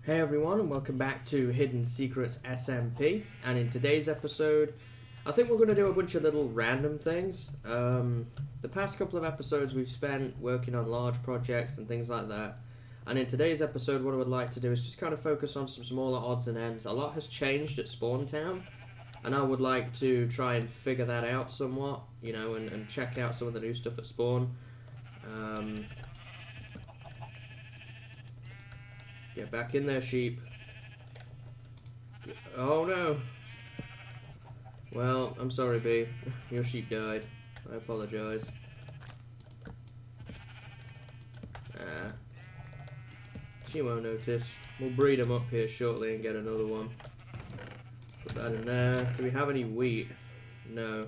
Hey everyone, and welcome back to Hidden Secrets SMP. And in today's episode, I think we're going to do a bunch of little random things. The past couple of episodes we've spent working on large projects and things like that. And in today's episode, what I would like to do is just kind of focus on some smaller odds and ends. A lot has changed at Spawn Town, and I would like to try and figure that out somewhat, and check out some of the new stuff at Spawn. Get back in there, sheep. Oh no. Well, I'm sorry, B. Your sheep died. I apologize. She won't notice. We'll breed them up here shortly and get another one. Put that in there. Do we have any wheat? No.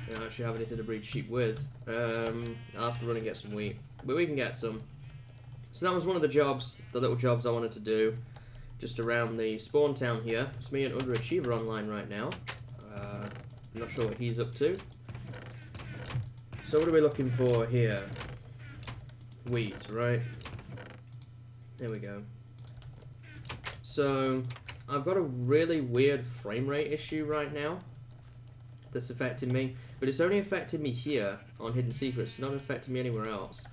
We don't actually have anything to breed sheep with. I'll have to run and get some wheat. But we can get some. So that was one of the jobs, the little jobs I wanted to do, just around the spawn town here. It's me and Underachiever online right now. I'm not sure what he's up to. So what are we looking for here? Wheat, right? There we go. So I've got a really weird frame rate issue right now that's affecting me, but it's only affecting me here on Hidden Secrets. It's not affecting me anywhere else.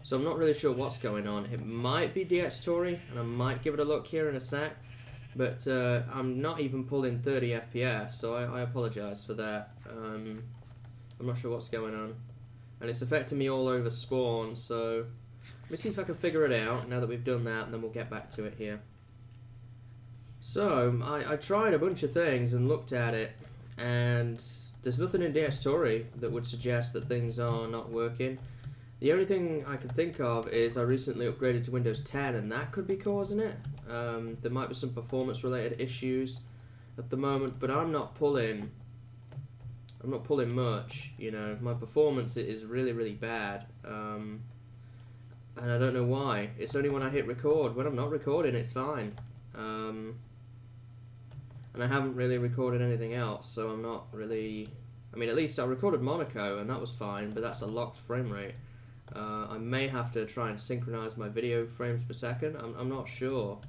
So I'm not really sure what's going on. It might be DX and I might give it a look here in a sec, but I'm not even pulling 30 FPS, so I apologise for that. I'm not sure what's going on. And it's affecting me all over Spawn, so let me see if I can figure it out now that we've done that, and then we'll get back to it here. So, I tried a bunch of things and looked at it, and there's nothing in DX that would suggest that things are not working. The only thing I can think of is I recently upgraded to Windows 10, and that could be causing it. There might be some performance-related issues at the moment, but I'm not pulling much. My performance is really, really bad, and I don't know why. It's only when I hit record. When I'm not recording, it's fine. And I haven't really recorded anything else, so I'm not really. I mean, at least I recorded Monaco, and that was fine, but that's a locked frame rate. I may have to try and synchronize my video frames per second. I'm not sure.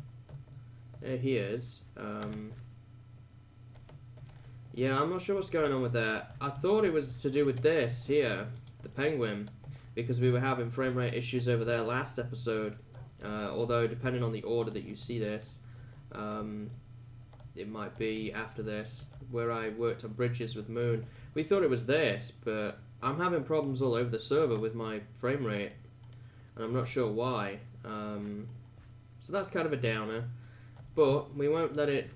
There he is. Yeah, I'm not sure what's going on with that. I thought it was to do with this here, the penguin, because we were having frame rate issues over there last episode. Although, depending on the order that you see this, it might be after this, where I worked on bridges with Moon. We thought it was this, but I'm having problems all over the server with my frame rate, and I'm not sure why. So that's kind of a downer, but we won't let it,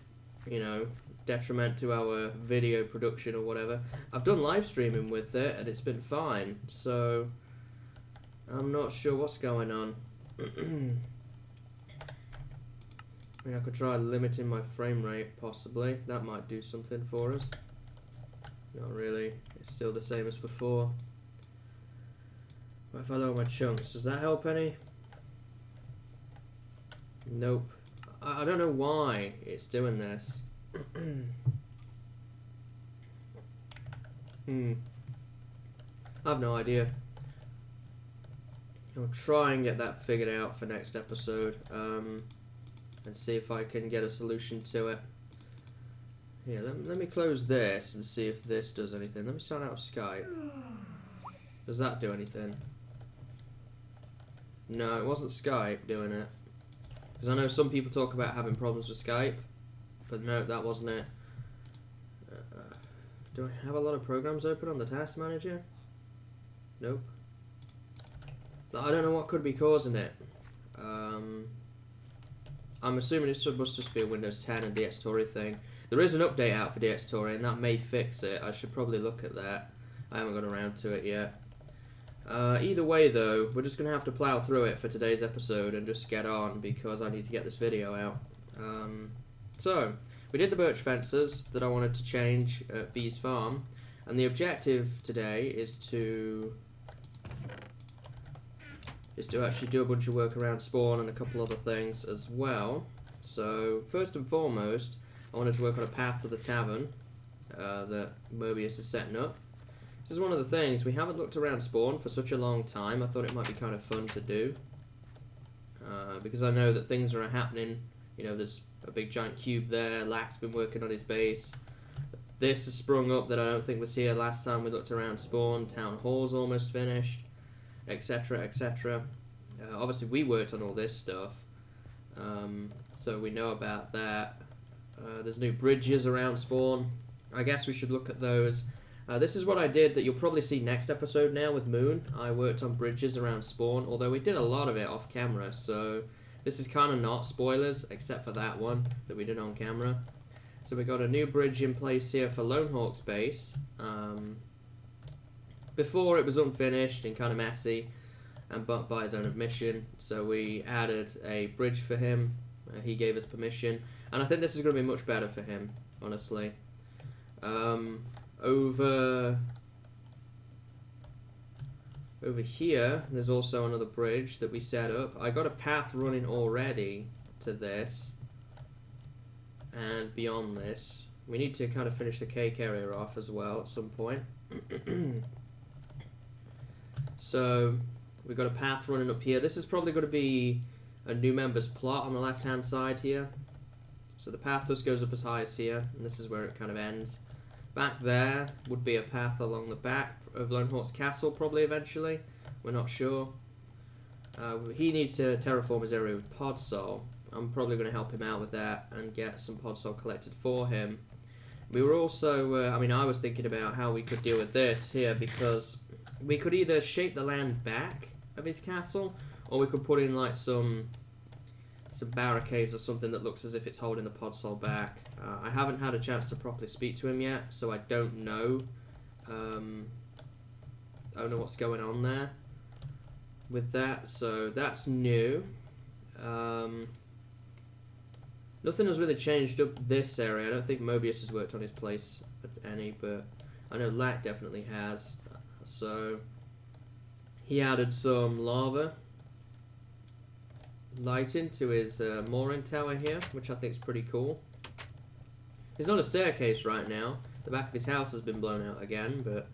detriment to our video production or whatever. I've done live streaming with it, and it's been fine, so I'm not sure what's going on. I mean, I could try limiting my frame rate, possibly. That might do something for us. Not really. It's still the same as before. What if I lower my chunks? Does that help any? Nope. I don't know why it's doing this. I have no idea. I'll try and get that figured out for next episode, and see if I can get a solution to it. Here, let me close this and see if this does anything. Let me sign out of Skype. Does that do anything? No, it wasn't Skype doing it. Because I know some people talk about having problems with Skype, but no, that wasn't it. Do I have a lot of programs open on the task manager? Nope. I don't know what could be causing it. I'm assuming it must just be a Windows 10 and DX thing. There is an update out for DX and that may fix it. I should probably look at that. I haven't got around to it yet. Either way, though, we're just going to have to plow through it for today's episode and just get on, because I need to get this video out. So, we did the birch fences that I wanted to change at Bee's Farm, and the objective today is to actually do a bunch of work around Spawn and a couple other things as well. So, first and foremost, I wanted to work on a path to the tavern that Mobius is setting up. This is one of the things, we haven't looked around Spawn for such a long time. I thought it might be kind of fun to do. because I know that things are happening. You know, there's a big giant cube there. Lack's been working on his base. This has sprung up that I don't think was here last time we looked around spawn. Town Hall's almost finished, etc, etc. Obviously we worked on all this stuff, so we know about that. There's new bridges around spawn. I guess we should look at those. This is what I did that you'll probably see next episode now with Moon. I worked on bridges around spawn, although we did a lot of it off camera, so this is kind of not spoilers, except for that one that we did on camera. So we got a new bridge in place here for Lone Hawk's base. Before it was unfinished and kind of messy, and but by his own admission, so we added a bridge for him. He gave us permission, and I think this is going to be much better for him, honestly. Over here, there's also another bridge that we set up. I got a path running already to this, and beyond this. We need to kind of finish the cake area off as well at some point. So we've got a path running up here. This is probably going to be a new member's plot on the left hand side here. So the path just goes up as high as here, and this is where it kind of ends. Back there would be a path along the back of Lone Hawk's castle, probably eventually. We're not sure. He needs to terraform his area with Podsol. I'm probably going to help him out with that and get some Podsol collected for him. We were also, I mean, I was thinking about how we could deal with this here, because we could either shape the land back of his castle, or we could put in like some barricades or something that looks as if it's holding the Podsol back. I haven't had a chance to properly speak to him yet, so I don't know. I don't know what's going on there with that, so that's new. Nothing has really changed up this area. I don't think Mobius has worked on his place any, but I know Lack definitely has. So he added some lava lighting to his mooring tower here, which I think is pretty cool. He's not a staircase right now. The back of his house has been blown out again, but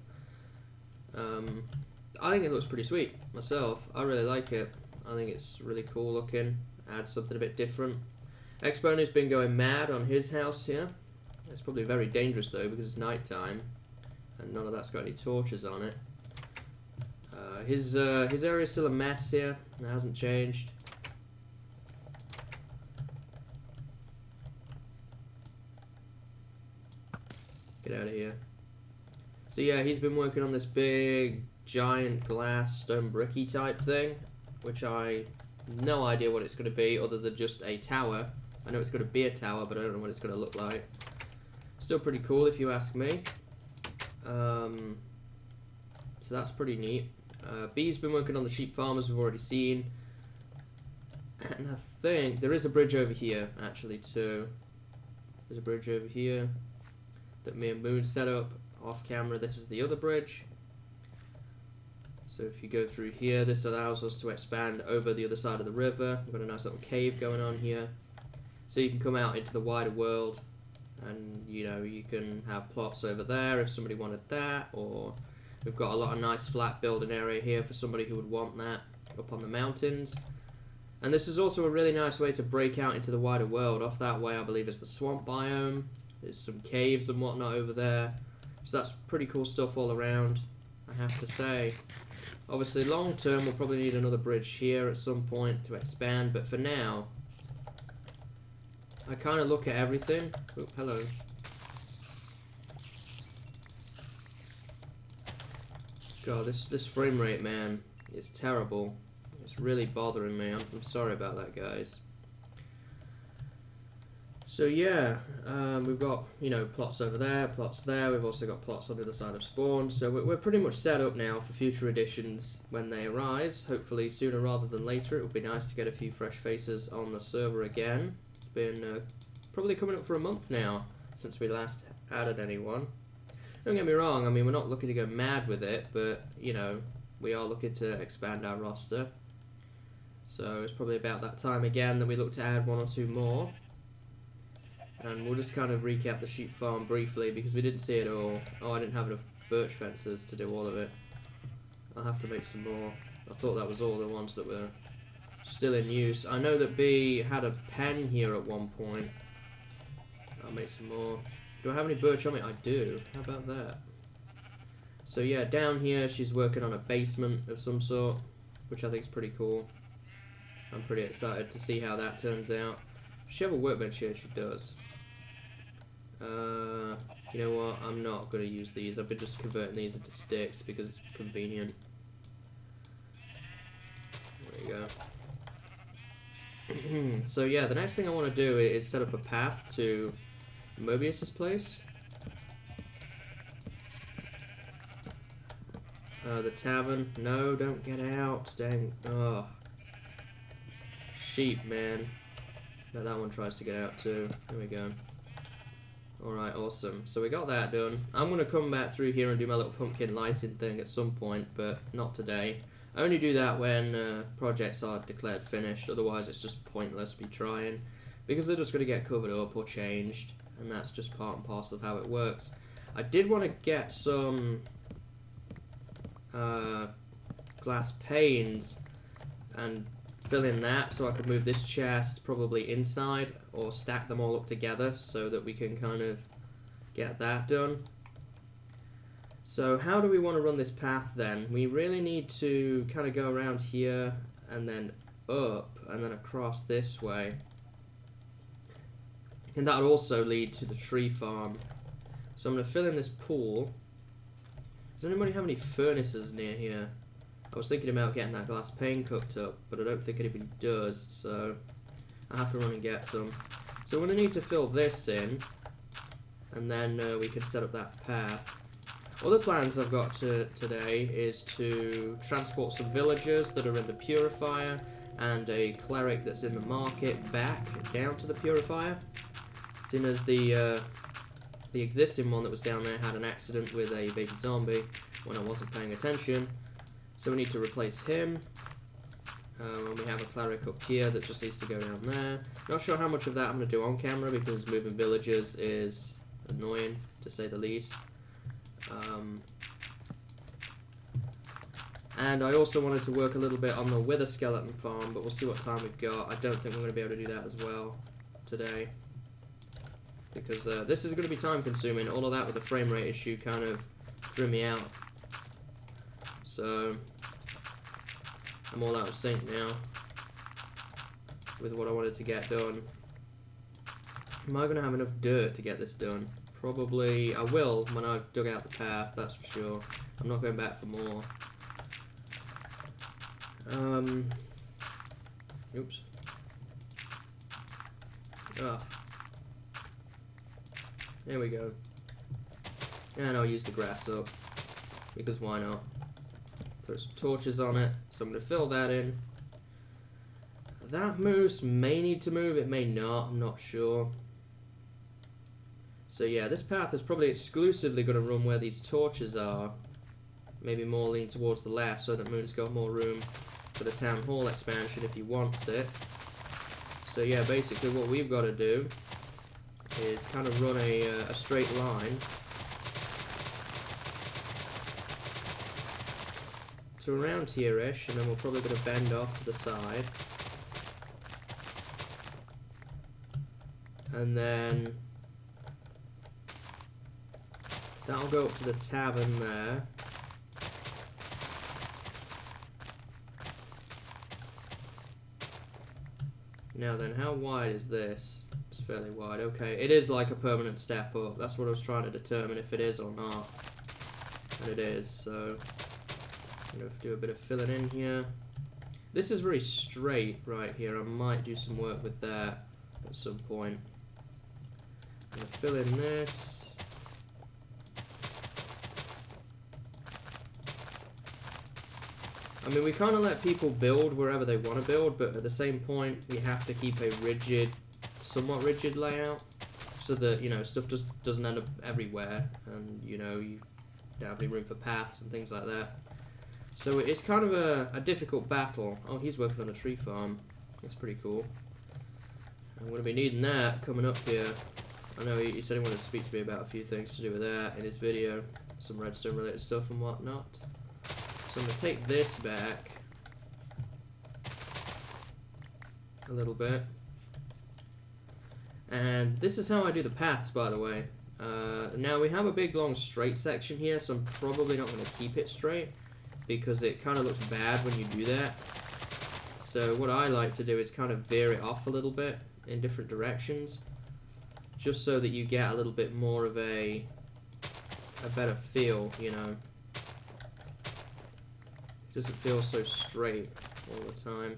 I think it looks pretty sweet myself. I really like it. I think it's really cool looking. Adds something a bit different. Exponent's been going mad on his house here. It's probably very dangerous though, because it's night time and none of that's got any torches on it. His area's still a mess here. It hasn't changed. Get out of here. So yeah, he's been working on this big, giant glass stone bricky type thing, which I no idea what it's going to be other than just a tower. I know it's going to be a tower, but I don't know what it's going to look like. Still pretty cool if you ask me. So that's pretty neat. B's been working on the sheep farm, as we've already seen. And I think there is a bridge over here, actually, too. There's a bridge over here that me and Moon set up off camera. This is the other bridge. So if you go through here, this allows us to expand over the other side of the river. We've got a nice little cave going on here. So you can come out into the wider world, and you know, you can have plots over there if somebody wanted that, or we've got a lot of nice flat building area here for somebody who would want that up on the mountains. And this is also a really nice way to break out into the wider world. Off that way I believe is the swamp biome. There's some caves and whatnot over there. So that's pretty cool stuff all around, I have to say. Obviously long term we'll probably need another bridge here at some point to expand, but for now I kind of look at everything. Oh, hello. God, this frame rate, man, is terrible. It's really bothering me. I'm sorry about that, guys. So yeah, we've got, you know, plots over there, plots there. We've also got plots on the other side of spawn. So we're pretty much set up now for future editions when they arise. Hopefully sooner rather than later. It would be nice to get a few fresh faces on the server again. It's been probably coming up for a month now since we last added anyone. Don't get me wrong, I mean, we're not looking to go mad with it, but, you know, we are looking to expand our roster. So it's probably about that time again that we look to add one or two more. And we'll just kind of recap the sheep farm briefly because we didn't see it all. Oh, I didn't have enough birch fences to do all of it. I'll have to make some more. I thought that was all the ones that were still in use. I know that B had a pen here at one point. I'll make some more. Do I have any birch on me? I do. How about that? So yeah, down here she's working on a basement of some sort, which I think is pretty cool. I'm pretty excited to see how that turns out. Does she have a workbench here? She does. You know what? I'm not going to use these. I've been just converting these into sticks because it's convenient. There you go. So yeah, the next thing I want to do is set up a path to Mobius's place. The tavern. No, don't get out. Dang. Oh. Sheep, man. But that one tries to get out too. There we go. Alright, awesome. So we got that done. I'm going to come back through here and do my little pumpkin lighting thing at some point, but not today. I only do that when projects are declared finished, otherwise it's just pointless me trying, because they're just going to get covered up or changed, and that's just part and parcel of how it works. I did want to get some glass panes and fill in that so I could move this chest probably inside or stack them all up together so that we can kind of get that done. So how do we want to run this path then? We really need to kind of go around here and then up and then across this way. And that would also lead to the tree farm. So I'm going to fill in this pool. Does anybody have any furnaces near here? I was thinking about getting that glass pane cooked up, but I don't think anybody does, so I have to run and get some. So we're going to need to fill this in, and then we can set up that path. Other plans I've got today is to transport some villagers that are in the purifier and a cleric that's in the market back down to the purifier. Seeing as the existing one that was down there had an accident with a baby zombie when I wasn't paying attention. So we need to replace him. And we have a cleric up here that just needs to go down there. Not sure how much of that I'm going to do on camera because moving villagers is annoying, to say the least. And I also wanted to work a little bit on the wither skeleton farm, but we'll see what time we've got. I don't think we're going to be able to do that as well today, because this is going to be time consuming. All of that with the frame rate issue kind of threw me out. So I'm all out of sync now with what I wanted to get done. Am I going to have enough dirt to get this done? Probably I will when I've dug out the path, that's for sure. I'm not going back for more. Oops. Ugh. There we go. And I'll use the grass up, because why not? Throw some torches on it, so I'm going to fill that in. That moose may need to move, it may not, I'm not sure. So yeah, this path is probably exclusively going to run where these torches are. Maybe more lean towards the left so that Moon's got more room for the town hall expansion if he wants it. So yeah, basically what we've got to do is kind of run a straight line to around here-ish, and then we're probably going to bend off to the side. And then that'll go up to the tavern there. Now then, how wide is this? It's fairly wide. Okay, it is like a permanent step up. That's what I was trying to determine if it is or not. And it is, so I'm going to do a bit of filling in here. This is very straight right here. I might do some work with that at some point. I'm going to fill in this. I mean, we kind of let people build wherever they want to build, but at the same point, we have to keep a rigid, somewhat rigid layout, so that, you know, stuff just doesn't end up everywhere, and, you know, you don't have any room for paths and things like that. So it's kind of a difficult battle. Oh, he's working on a tree farm. That's pretty cool. I'm going to be needing that coming up here. I know he said he wanted to speak to me about a few things to do with that in his video, some redstone related stuff and whatnot. So I'm going to take this back. a little bit. And this is how I do the paths, by the way. Now we have a big long straight section here, so I'm probably not going to keep it straight because it kind of looks bad when you do that. So what I like to do is kind of veer it off a little bit in different directions, just so that you get a little bit more of a better feel, you know. It doesn't feel so straight all the time.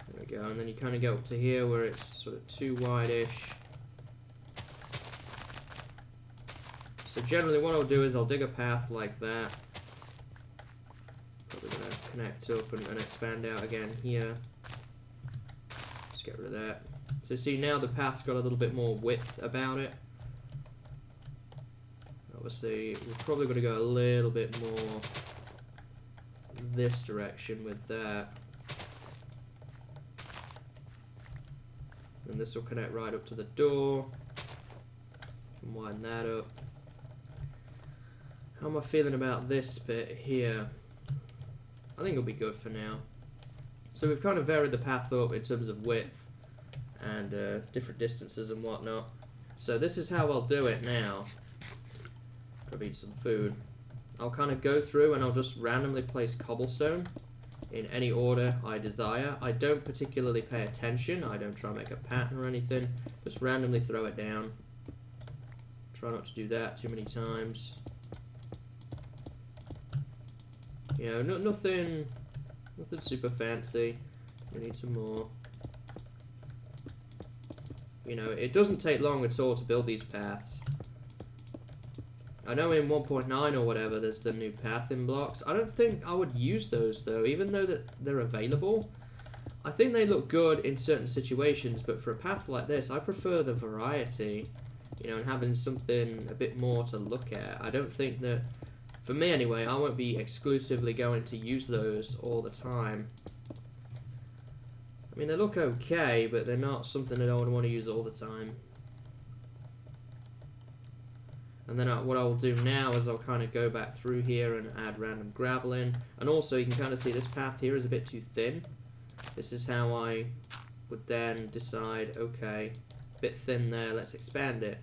There we go, and then you kind of go up to here where it's sort of too wide-ish. So generally what I'll do is I'll dig a path like that. Probably going to connect up and expand out again here. Just get rid of that. So see, now the path's got a little bit more width about it. Obviously, we're probably going to go a little bit more this direction with that. And this will connect right up to the door. And widen that up. How am I feeling about this bit here? I think it'll be good for now. So we've kind of varied the path up in terms of width and different distances and whatnot. So this is how I'll do it now. Gotta eat some food. I'll kind of go through and I'll just randomly place cobblestone in any order I desire. I don't particularly pay attention. I don't try and make a pattern or anything. Just randomly throw it down. Try not to do that too many times. You know, nothing super fancy. We need some more. You know, it doesn't take long at all to build these paths. I know in 1.9 or whatever there's the new pathing blocks. I don't think I would use those though, even though that they're available. I think they look good in certain situations, but for a path like this, I prefer the variety, you know, and having something a bit more to look at. I don't think that, for me anyway, I won't be exclusively going to use those all the time. I mean, they look okay, but they're not something that I would want to use all the time. And then what I'll do now is I'll kind of go back through here and add random gravel in. And also you can kind of see this path here is a bit too thin. This is how I would then decide, okay, a bit thin there, let's expand it.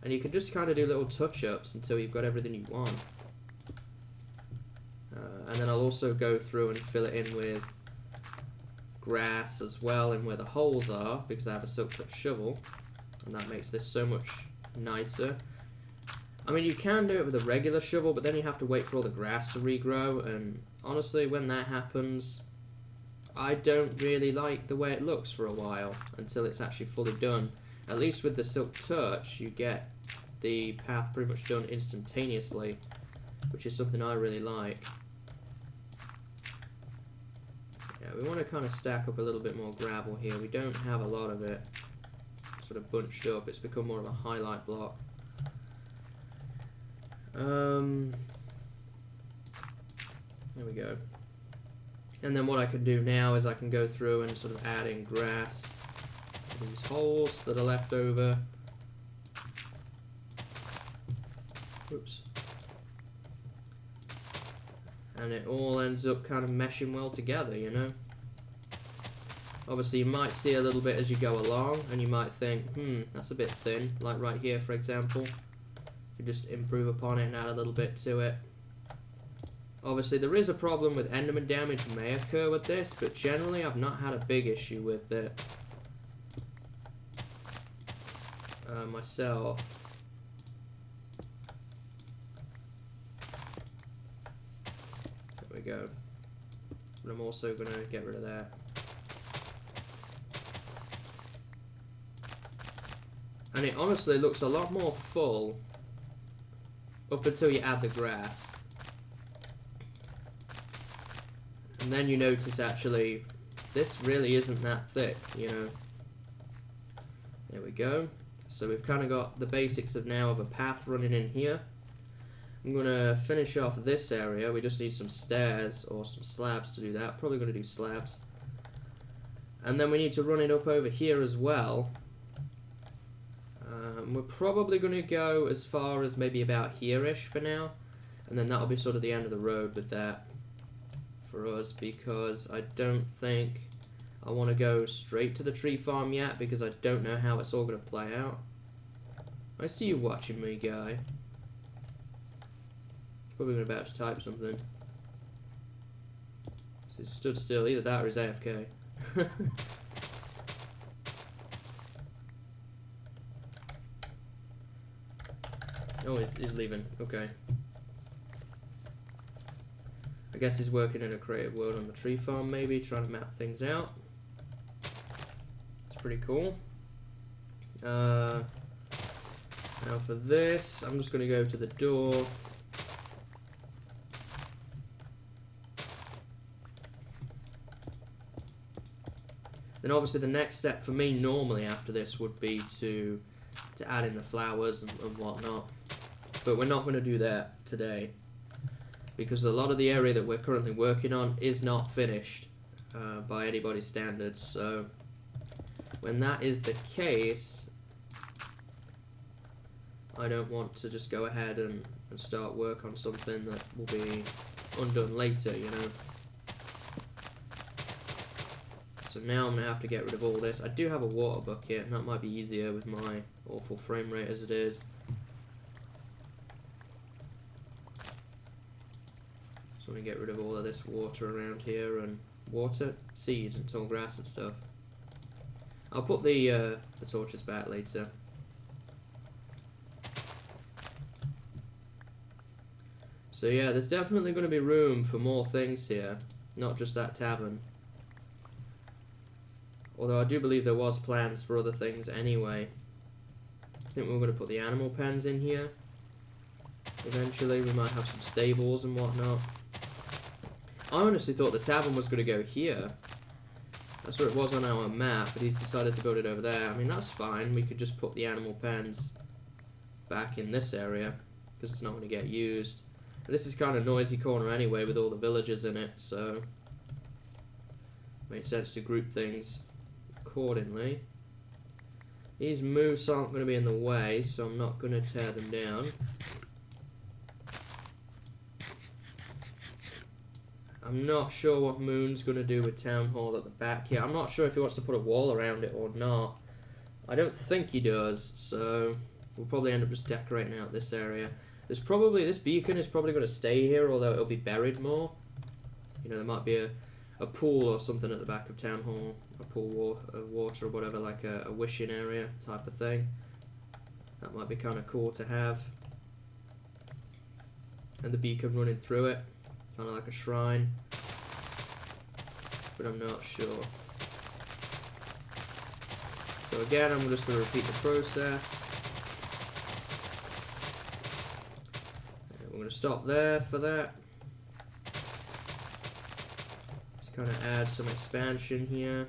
And you can just kind of do little touch-ups until you've got everything you want. And then I'll also go through and fill it in with grass as well in where the holes are, because I have a silk-touch shovel. And that makes this so much nicer. I mean, you can do it with a regular shovel, but then you have to wait for all the grass to regrow, and honestly, when that happens, I don't really like the way it looks for a while, until it's actually fully done. At least with the Silk Touch, you get the path pretty much done instantaneously, which is something I really like. Yeah, we want to kind of stack up a little bit more gravel here. We don't have a lot of it sort of bunched up. It's become more of a highlight block. There we go. And then what I can do now is I can go through and sort of add in grass to these holes that are left over. Oops. And it all ends up kind of meshing well together, you know. Obviously you might see a little bit as you go along and you might think, that's a bit thin, like right here for example. You just improve upon it and add a little bit to it. Obviously there is a problem with enderman damage may occur with this, but generally I've not had a big issue with it myself. There we go. But I'm also going to get rid of that. And it honestly looks a lot more full up until you add the grass. And then you notice actually this really isn't that thick, you know. There we go. So we've kind of got the basics of now of a path running in here. I'm going to finish off this area. We just need some stairs or some slabs to do that. Probably going to do slabs. And then we need to run it up over here as well. We're probably going to go as far as maybe about here-ish for now. And then that'll be sort of the end of the road with that for us, because I don't think I want to go straight to the tree farm yet because I don't know how it's all going to play out. I see you watching me, guy. He's probably about to type something. So he stood still. Either that or he's AFK. Oh, he's leaving. Okay. I guess he's working in a creative world on the tree farm, maybe, trying to map things out. It's pretty cool. Now for this, I'm just going to go to the door. Then obviously the next step for me normally after this would be to add in the flowers and whatnot. But we're not going to do that today, because a lot of the area that we're currently working on is not finished by anybody's standards. So when that is the case, I don't want to just go ahead and start work on something that will be undone later, you know. So now I'm going to have to get rid of all this. I do have a water bucket, and that might be easier with my awful frame rate as it is. So I'm going to get rid of all of this water around here, and water, seeds and tall grass and stuff. I'll put the torches back later. So yeah, there's definitely going to be room for more things here, not just that tavern. Although I do believe there was plans for other things anyway. I think we're going to put the animal pens in here. Eventually we might have some stables and whatnot. I honestly thought the tavern was going to go here. That's where it was on our map, but he's decided to build it over there. I mean, that's fine. We could just put the animal pens back in this area, because it's not going to get used. And this is kind of a noisy corner anyway with all the villagers in it, so makes sense to group things accordingly. These moose aren't going to be in the way, so I'm not going to tear them down. I'm not sure what Moon's going to do with Town Hall at the back here. I'm not sure if he wants to put a wall around it or not. I don't think he does, so we'll probably end up just decorating out this area. There's probably, this beacon is probably going to stay here, although it'll be buried more. You know, there might be a pool or something at the back of Town Hall, a pool of water or whatever, like a wishing area type of thing. That might be kind of cool to have. And the beacon running through it, kind of like a shrine. But I'm not sure. So again, I'm just going to repeat the process. We're going to stop there for that. Just kind of add some expansion here.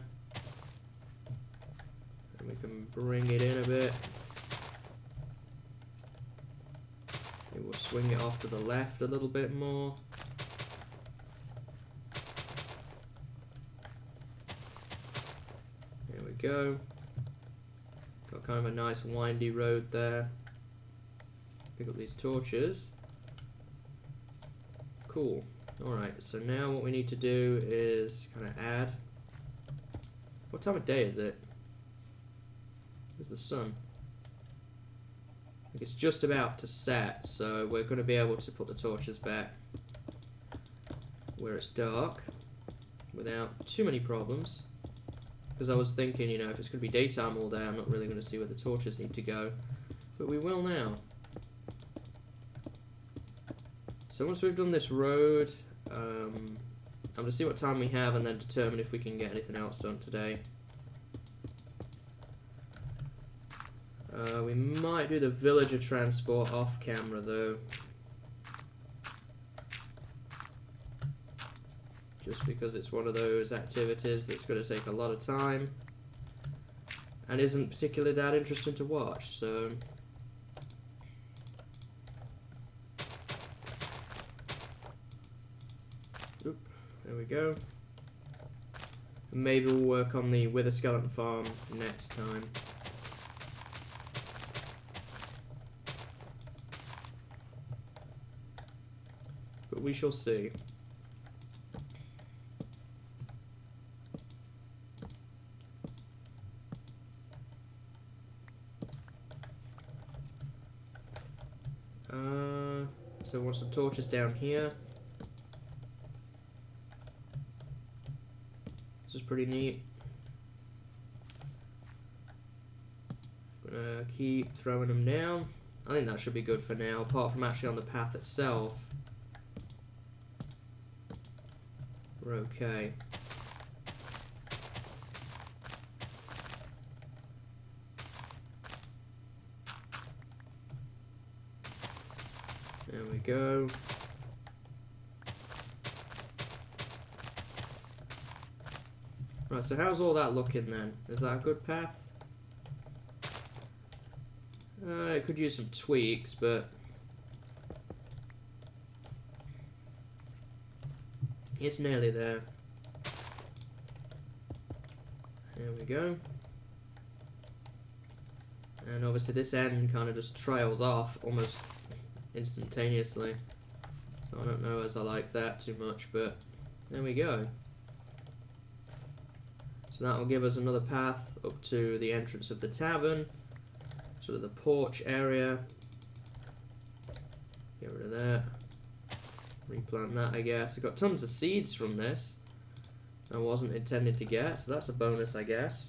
And we can bring it in a bit. Maybe we'll swing it off to the left a little bit more. There we go. Got kind of a nice windy road there. Pick up these torches. Cool. Alright, so now what we need to do is kind of add. What time of day is it? It's the sun. I think it's just about to set, so we're going to be able to put the torches back where it's dark without too many problems. Because I was thinking, you know, if it's going to be daytime all day, I'm not really going to see where the torches need to go. But we will now. So once we've done this road, I'm going to see what time we have and then determine if we can get anything else done today. We might do the villager transport off camera though. Just because it's one of those activities that's going to take a lot of time and isn't particularly that interesting to watch, so oop, there we go. Maybe we'll work on the Wither Skeleton Farm next time. But we shall see. So we want some torches down here. This is pretty neat. Gonna keep throwing them down. I think that should be good for now, apart from actually on the path itself. We're okay. There we go. Right, so how's all that looking then? Is that a good path? It could use some tweaks, but it's nearly there. There we go. And obviously this end kind of just trails off almost instantaneously. So I don't know as I like that too much, but there we go. So that will give us another path up to the entrance of the tavern. Sort of the porch area. Get rid of that. Replant that, I guess. I got tons of seeds from this I wasn't intending to get, so that's a bonus, I guess.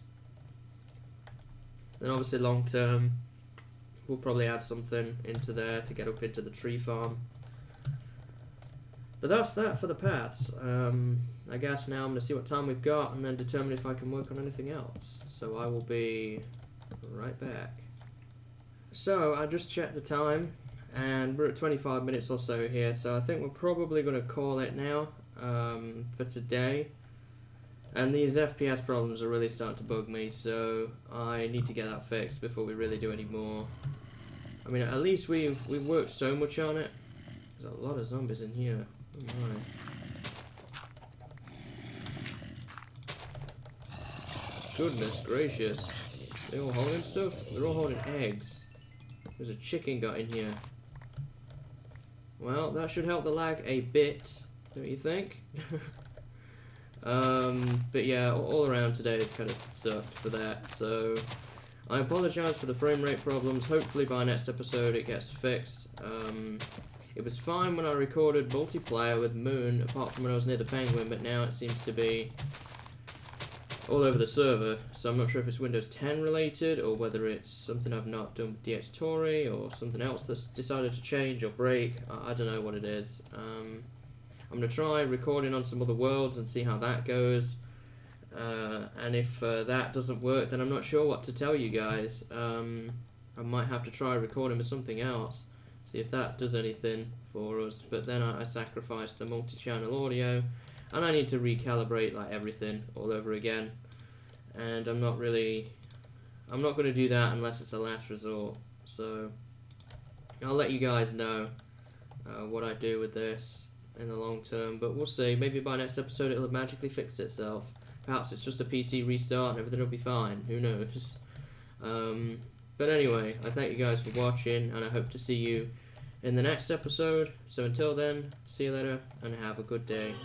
Then obviously long term, we'll probably add something into there to get up into the tree farm. But that's that for the paths. I guess now I'm going to see what time we've got and then determine if I can work on anything else. So I will be right back. So I just checked the time and we're at 25 minutes or so here, so I think we're probably going to call it now for today. And these FPS problems are really starting to bug me, so I need to get that fixed before we really do any more. I mean, at least we've worked so much on it. There's a lot of zombies in here. Oh my. Goodness gracious. They all holding stuff? They're all holding eggs. There's a chicken got in here. Well, that should help the lag a bit, don't you think? But yeah, all around today it's kind of sucked for that, so I apologise for the frame rate problems. Hopefully by next episode it gets fixed. It was fine when I recorded multiplayer with Moon, apart from when I was near the penguin, but now it seems to be all over the server, so I'm not sure if it's Windows 10 related or whether it's something I've not done with DxTory or something else that's decided to change or break. I don't know what it is. I'm going to try recording on some other worlds and see how that goes, and if that doesn't work, then I'm not sure what to tell you guys. I might have to try recording with something else, see if that does anything for us, but then I sacrifice the multi-channel audio and I need to recalibrate like everything all over again, and I'm not going to do that unless it's a last resort. So I'll let you guys know what I do with this in the long term, but we'll see. Maybe by next episode it'll have magically fixed itself. Perhaps it's just a PC restart and everything will be fine, who knows. But anyway, I thank you guys for watching and I hope to see you in the next episode. So until then, see you later and have a good day.